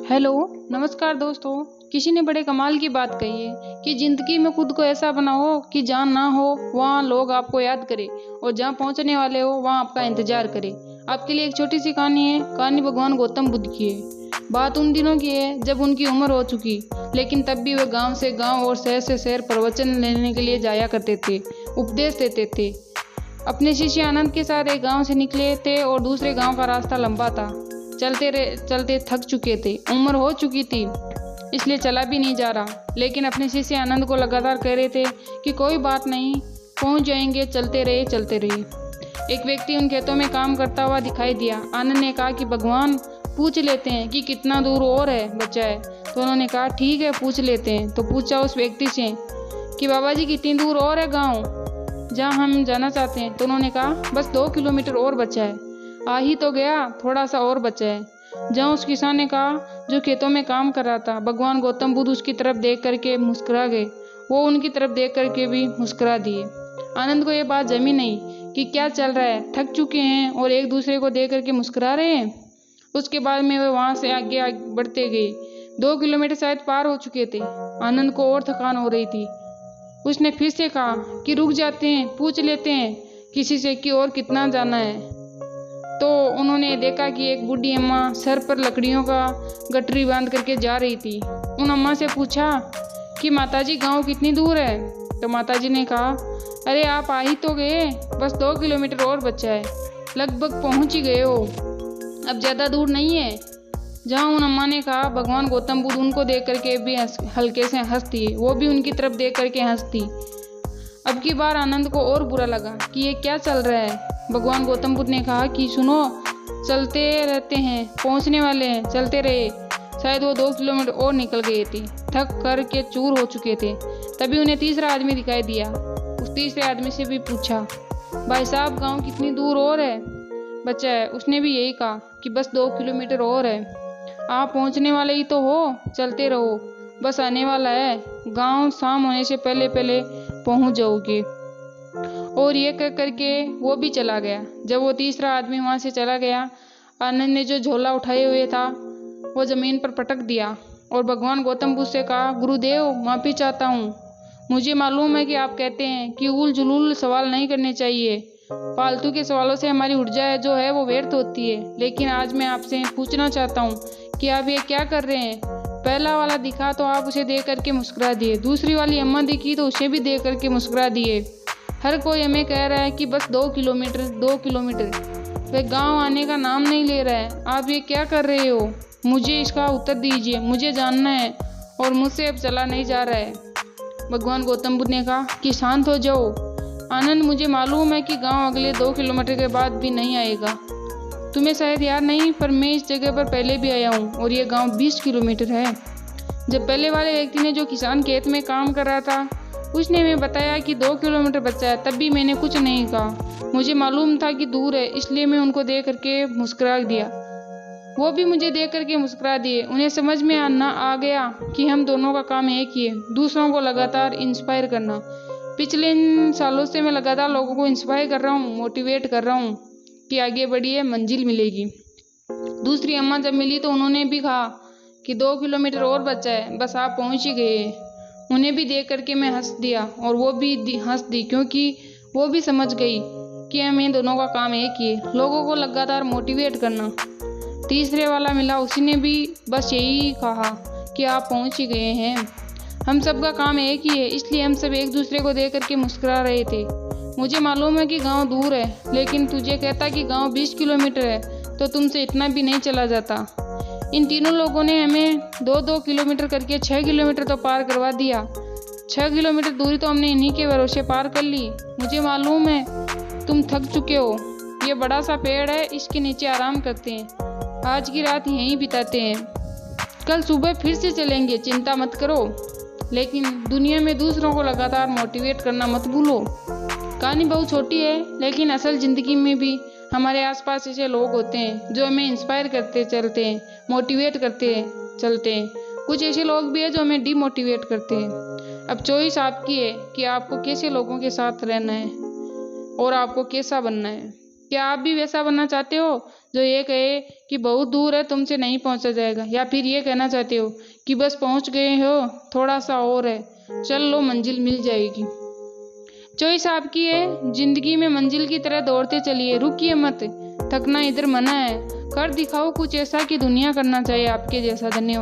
Hello, नमस्कार दोस्तों। किसी ने बड़े कमाल की बात कही है कि ज़िंदगी में खुद को ऐसा बनाओ कि जहाँ ना हो वहाँ लोग आपको याद करें और जहाँ पहुँचने वाले हो वहाँ आपका इंतजार करें। आपके लिए एक छोटी सी कहानी है। कहानी भगवान गौतम बुद्ध की है। बात उन दिनों की है जब उनकी उम्र हो चुकी, लेकिन तब भी वे गांव से गांव और शहर से शहर प्रवचन लेने के लिए जाया करते थे, उपदेश देते थे। अपने शिष्य आनंद के साथ एक गांव से निकले थे और दूसरे गांव का रास्ता लंबा था। चलते थक चुके थे, उम्र हो चुकी थी, इसलिए चला भी नहीं जा रहा। लेकिन अपने शिष्य आनंद को लगातार कह रहे थे कि कोई बात नहीं, पहुंच जाएंगे, चलते रहे। एक व्यक्ति उन खेतों में काम करता हुआ दिखाई दिया। आनंद ने कहा कि भगवान, पूछ लेते हैं कि कितना दूर और है बचा है। तो उन्होंने कहा ठीक है, पूछ लेते हैं। तो पूछा उस व्यक्ति से कि बाबा जी कितनी दूर और है गाँव जहाँ हम जाना चाहते हैं। तो उन्होंने कहा बस 2 किलोमीटर और बचा है। आ ही तो गया, थोड़ा सा और बचा है। जहाँ उस किसान ने कहा जो खेतों में काम कर रहा था। भगवान गौतम बुद्ध उसकी तरफ देख करके मुस्कुरा गए। वो उनकी तरफ देख करके भी मुस्कुरा दिए। आनंद को ये बात जमी नहीं कि क्या चल रहा है, थक चुके हैं और एक दूसरे को देख करके मुस्कुरा रहे हैं। उसके बाद में वे वहाँ से आगे बढ़ते गए। 2 किलोमीटर शायद पार हो चुके थे। आनंद को और थकान हो रही थी। उसने फिर से कहा कि रुक जाते हैं, पूछ लेते हैं किसी से कि और कितना जाना है। तो उन्होंने देखा कि एक बूढ़ी अम्मा सर पर लकड़ियों का गठरी बांध करके जा रही थी। उन अम्मा से पूछा कि माताजी गांव कितनी दूर है। तो माताजी ने कहा अरे आप आ ही तो गए, बस 2 किलोमीटर और बचा है, लगभग पहुंच ही गए हो, अब ज़्यादा दूर नहीं है। जहाँ उन अम्मा ने कहा, भगवान गौतम बुद्ध उनको देख करके भी हल्के से हंस दिए। वो भी उनकी तरफ देख करके हंस दी। अब की बार आनंद को और बुरा लगा कि ये क्या चल रहा है। भगवान गौतम बुद्ध ने कहा कि सुनो, चलते रहते हैं, पहुंचने वाले हैं, चलते रहे। शायद वो 2 किलोमीटर और निकल गए थे, थक कर के चूर हो चुके थे। तभी उन्हें तीसरा आदमी दिखाई दिया। उस तीसरे आदमी से भी पूछा भाई साहब गांव कितनी दूर और है बचा है। उसने भी यही कहा कि बस 2 किलोमीटर और है। आप पहुंचने वाले ही तो हो, चलते रहो, बस आने वाला है, गांव शाम होने से पहले पहले पहुंच जाओगे। और ये कह करके वो भी चला गया। जब वो तीसरा आदमी वहाँ से चला गया, आनंद ने जो झोला उठाए हुए था वो ज़मीन पर पटक दिया और भगवान गौतम बुद्ध से कहा गुरुदेव, माफ़ी चाहता हूँ। मुझे मालूम है कि आप कहते हैं कि उल जुलूल सवाल नहीं करने चाहिए, फालतू के सवालों से हमारी ऊर्जा जो है वो व्यर्थ होती है। लेकिन आज मैं आपसे पूछना चाहता हूँ कि आप ये क्या कर रहे हैं। पहला वाला दिखा तो आप उसे देख करके मुस्कुरा दिए, दूसरी वाली अम्मा दिखी तो उसे भी देख करके मुस्कुरा दिए। हर कोई हमें कह रहा है कि बस 2 किलोमीटर, वे गांव आने का नाम नहीं ले रहा है। आप ये क्या कर रहे हो, मुझे इसका उत्तर दीजिए, मुझे जानना है और मुझसे अब चला नहीं जा रहा है। भगवान गौतम बुद्ध ने कहा कि शांत हो जाओ आनंद, मुझे मालूम है कि गांव अगले 2 किलोमीटर के बाद भी नहीं आएगा। तुम्हें शायद याद नहीं, पर मैं इस जगह पर पहले भी आया हूँ और ये गाँव 20 किलोमीटर है। जब पहले वाले व्यक्ति ने, जो किसान खेत में काम कर रहा था, उसने हमें बताया कि 2 किलोमीटर बचा है, तब भी मैंने कुछ नहीं कहा। मुझे मालूम था कि दूर है, इसलिए मैं उनको देख करके मुस्कुरा दिया। वो भी मुझे देख करके मुस्कुरा दिए। उन्हें समझ में आ गया कि हम दोनों का काम एक ही है, दूसरों को लगातार इंस्पायर करना। पिछले इन सालों से मैं लगातार लोगों को इंस्पायर कर रहा हूँ, मोटिवेट कर रहा हूँ कि आगे बढ़िए, मंजिल मिलेगी। दूसरी अम्मा जब मिली तो उन्होंने भी कहा कि 2 किलोमीटर और बचा है, बस आप पहुँच ही गए। उन्हें भी देख करके मैं हंस दिया और वो भी हंस दी, क्योंकि वो भी समझ गई कि हमें दोनों का काम एक ही है, लोगों को लगातार मोटिवेट करना। तीसरे वाला मिला, उसी ने भी बस यही कहा कि आप पहुंच ही गए हैं, हम सब का काम एक ही है, इसलिए हम सब एक दूसरे को देख करके मुस्कुरा रहे थे। मुझे मालूम है कि गांव दूर है, लेकिन तुझे कहता कि गांव 20 किलोमीटर है तो तुमसे इतना भी नहीं चला जाता। इन तीनों लोगों ने हमें 2-2 किलोमीटर करके 6 किलोमीटर तो पार करवा दिया। 6 किलोमीटर दूरी तो हमने इन्हीं के भरोसे पार कर ली। मुझे मालूम है तुम थक चुके हो। ये बड़ा सा पेड़ है, इसके नीचे आराम करते हैं, आज की रात यहीं बिताते हैं, कल सुबह फिर से चलेंगे, चिंता मत करो। लेकिन दुनिया में दूसरों को लगातार मोटिवेट करना मत भूलो। कहानी बहुत छोटी है, लेकिन असल ज़िंदगी में भी हमारे आसपास ऐसे लोग होते हैं जो हमें इंस्पायर करते चलते हैं, मोटिवेट करते चलते हैं। कुछ ऐसे लोग भी हैं जो हमें डिमोटिवेट करते हैं। अब चॉइस आपकी है कि आपको कैसे लोगों के साथ रहना है और आपको कैसा बनना है। क्या आप भी वैसा बनना चाहते हो जो ये कहे कि बहुत दूर है, तुमसे नहीं पहुंचा जाएगा, या फिर ये कहना चाहते हो कि बस पहुंच गए हो, थोड़ा सा और है, चल लो मंजिल मिल जाएगी। चॉइस आपकी है। जिंदगी में मंजिल की तरह दौड़ते चलिए, रुकिए मत, थकना इधर मना है। कर दिखाओ कुछ ऐसा कि दुनिया करना चाहे आपके जैसा। धन्यवाद।